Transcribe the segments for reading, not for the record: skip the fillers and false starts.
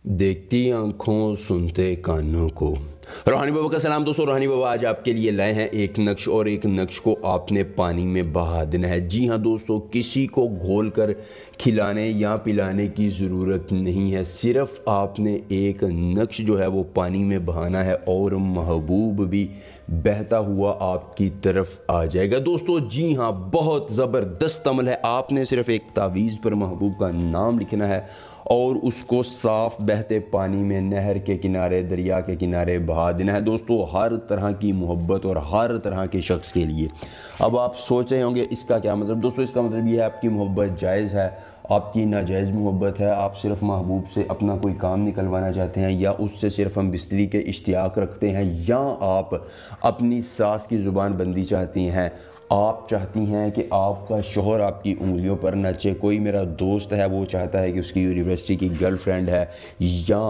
देखती आंखों सुनते कानों को। रूहानी बाबा का सलाम दोस्तों। रूहानी बाबा आज आपके लिए लाए हैं एक नक्श, और एक नक्श को आपने पानी में बहा देना है। जी हाँ दोस्तों, किसी को घोल कर खिलाने या पिलाने की ज़रूरत नहीं है। सिर्फ आपने एक नक्श जो है वो पानी में बहाना है और महबूब भी बहता हुआ आपकी तरफ आ जाएगा। दोस्तों जी हाँ, बहुत ज़बरदस्त अमल है। आपने सिर्फ एक तावीज़ पर महबूब का नाम लिखना है और उसको साफ़ बहते पानी में, नहर के किनारे, दरिया के किनारे बहा देना है। दोस्तों हर तरह की मोहब्बत और हर तरह के शख्स के लिए। अब आप सोच रहे होंगे इसका क्या मतलब। दोस्तों इसका मतलब ये है आपकी मोहब्बत जायज़ है, आपकी नाजायज़ मोहब्बत है। आप सिर्फ महबूब से अपना कोई काम निकलवाना चाहते हैं, या उससे सिर्फ हम बिस्तरी के इश्तियाक रखते हैं, या आप अपनी सास की ज़ुबान बंदी चाहती हैं। आप चाहती हैं कि आपका शोहर आपकी उंगलियों पर नचे। कोई मेरा दोस्त है वो चाहता है कि उसकी यूनिवर्सिटी की गर्लफ्रेंड है, या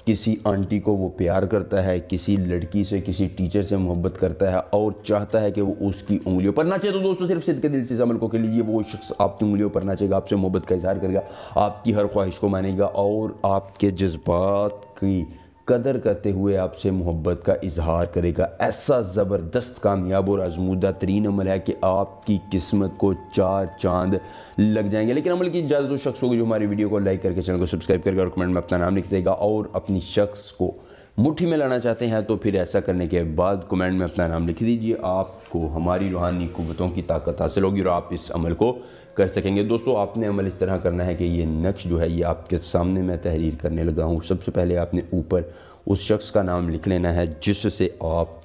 किसी आंटी को वो प्यार करता है, किसी लड़की से, किसी टीचर से मोहब्बत करता है और चाहता है कि वो उसकी उंगलियों पर नाचे। तो दोस्तों सिर्फ सिद्ध के दिल से इस अमल को कर लीजिए। वो शख्स आपकी उंगलियों पर नाचेगा, आपसे मोहब्बत का इजहार करेगा, आपकी हर ख्वाहिश को मानेगा और आपके जज्बात की कदर करते हुए आपसे मोहब्बत का इजहार करेगा। ऐसा ज़बरदस्त, कामयाब और आजमूदा तरीन अमल है कि आपकी किस्मत को 4 चांद लग जाएंगे। लेकिन अमल की इजाज़त उस शख्स होगी जो हमारी वीडियो को लाइक करके, चैनल को सब्सक्राइब करके और कमेंट में अपना नाम लिख देगा। और अपनी शख्स को मुट्ठी में लाना चाहते हैं तो फिर ऐसा करने के बाद कमेंट में अपना नाम लिख दीजिए। आपको हमारी रूहानी कुव्वतों की ताकत हासिल होगी और आप इस अमल को कर सकेंगे। दोस्तों आपने अमल इस तरह करना है कि ये नक्श जो है ये आपके सामने मैं तहरीर करने लगा हूँ। सबसे पहले आपने ऊपर उस शख्स का नाम लिख लेना है जिससे आप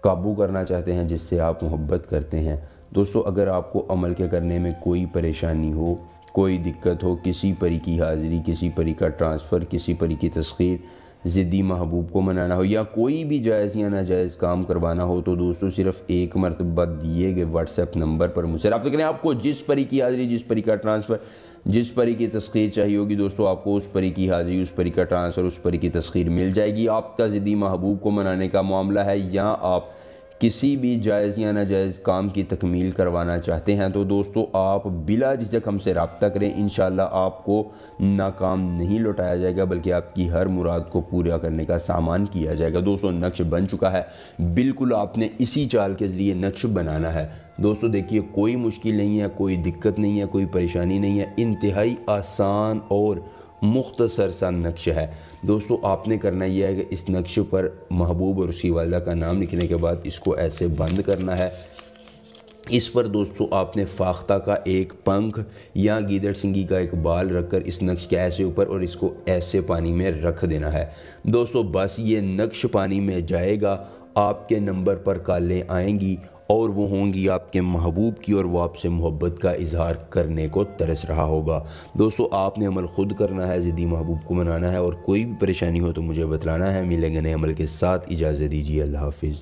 काबू करना चाहते हैं, जिससे आप मोहब्बत करते हैं। दोस्तों अगर आपको अमल के करने में कोई परेशानी हो, कोई दिक्कत हो, किसी परी की हाज़िरी, किसी परी का ट्रांसफ़र, किसी परी की तस्खीर, ज़िद्दी महबूब को मनाना हो, या कोई भी जायज़ या नाजायज़ काम करवाना हो, तो दोस्तों सिर्फ एक मरतबा दिए गए व्हाट्सएप नंबर पर मुझसे रब्ता करें। आपको जिस परी की हाज़िरी, जिस परी का ट्रांसफ़र, जिस परी की तस्खीर चाहिए होगी दोस्तों, आपको उस परी की हाज़िरी, उस परी का ट्रांसफ़र, उस परी की तस्खीर मिल जाएगी। आपका ज़िद्दी महबूब को मनाने का मामला है, या आप किसी भी जायज़ या नाजायज़ काम की तकमील करवाना चाहते हैं, तो दोस्तों आप बिला झिझक हमसे रब्ता करें। इंशाअल्लाह आपको नाकाम नहीं लौटाया जाएगा, बल्कि आपकी हर मुराद को पूरा करने का सामान किया जाएगा। दोस्तों नक्श बन चुका है, बिल्कुल आपने इसी चाल के ज़रिए नक्श बनाना है। दोस्तों देखिए, कोई मुश्किल नहीं है, कोई दिक्कत नहीं है, कोई परेशानी नहीं है। इंतहाई आसान और मुख्तसर सा नक्श है। दोस्तों आपने करना यह है कि इस नक्श पर महबूब और उसकी वालिदा का नाम लिखने के बाद इसको ऐसे बंद करना है। इस पर दोस्तों आपने फाख्ता का एक पंख या गीदड़ सिंगी का एक बाल रखकर इस नक्श के ऐसे ऊपर और इसको ऐसे पानी में रख देना है। दोस्तों बस ये नक्श पानी में जाएगा, आपके नंबर पर कॉलें आएंगी और वो होंगी आपके महबूब की, और वो आपसे मोहब्बत का इजहार करने को तरस रहा होगा। दोस्तों आपने अमल खुद करना है, ज़िद्दी महबूब को मनाना है, और कोई भी परेशानी हो तो मुझे बतलाना है। मिलेंगे नए अमल के साथ, इजाज़त दीजिए, अल्लाह हाफिज़।